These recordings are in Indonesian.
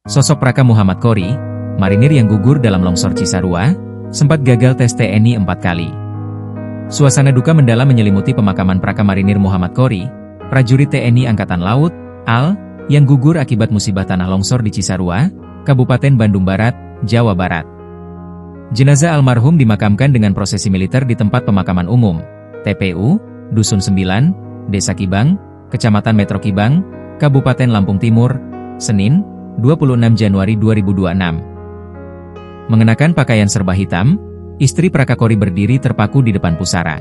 Sosok Praka Muhammad Kori, marinir yang gugur dalam longsor Cisarua, sempat gagal tes TNI 4 kali. Suasana duka mendalam menyelimuti pemakaman Praka Marinir Muhammad Kori, prajurit TNI Angkatan Laut, AL, yang gugur akibat musibah tanah longsor di Cisarua, Kabupaten Bandung Barat, Jawa Barat. Jenazah almarhum dimakamkan dengan prosesi militer di tempat pemakaman umum, TPU, Dusun 9, Desa Kibang, Kecamatan Metro Kibang, Kabupaten Lampung Timur, Senin, 26 Januari 2026. Mengenakan pakaian serba hitam, istri Praka Kori berdiri terpaku di depan pusara.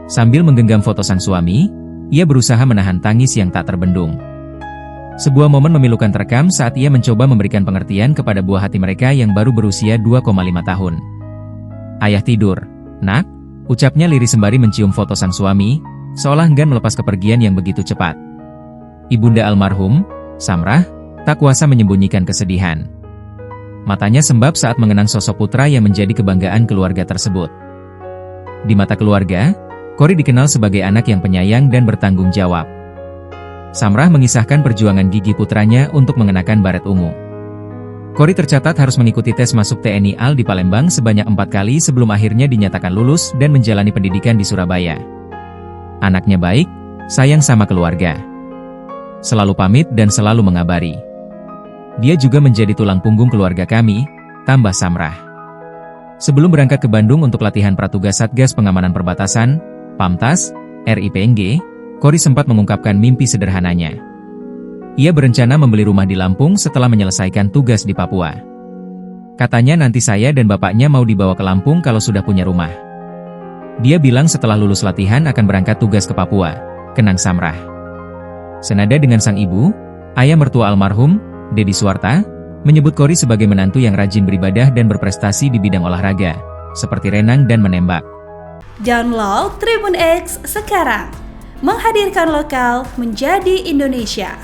Sambil menggenggam foto sang suami, ia berusaha menahan tangis yang tak terbendung. Sebuah momen memilukan terekam saat ia mencoba memberikan pengertian kepada buah hati mereka yang baru berusia 2,5 tahun. "Ayah tidur, nak," ucapnya lirih sembari mencium foto sang suami, seolah enggan melepas kepergian yang begitu cepat. Ibunda almarhum, Samrah, tak kuasa menyembunyikan kesedihan. Matanya sembab saat mengenang sosok putra yang menjadi kebanggaan keluarga tersebut. Di mata keluarga, Kori dikenal sebagai anak yang penyayang dan bertanggung jawab. Samrah mengisahkan perjuangan gigi putranya untuk mengenakan baret ungu. Kori tercatat harus mengikuti tes masuk TNI AL di Palembang sebanyak 4 kali sebelum akhirnya dinyatakan lulus dan menjalani pendidikan di Surabaya. Anaknya baik, sayang sama keluarga. Selalu pamit dan selalu mengabari. Dia juga menjadi tulang punggung keluarga kami, tambah Samrah. Sebelum berangkat ke Bandung untuk latihan Pratugas Satgas Pengamanan Perbatasan, PAMTAS, RIPNG, Kori sempat mengungkapkan mimpi sederhananya. Ia berencana membeli rumah di Lampung setelah menyelesaikan tugas di Papua. Katanya nanti saya dan bapaknya mau dibawa ke Lampung kalau sudah punya rumah. Dia bilang setelah lulus latihan akan berangkat tugas ke Papua, kenang Samrah. Senada dengan sang ibu, ayah mertua almarhum, Dedi Suwarta, menyebut Kori sebagai menantu yang rajin beribadah dan berprestasi di bidang olahraga, seperti renang dan menembak. Download Tribun X sekarang, menghadirkan lokal menjadi Indonesia.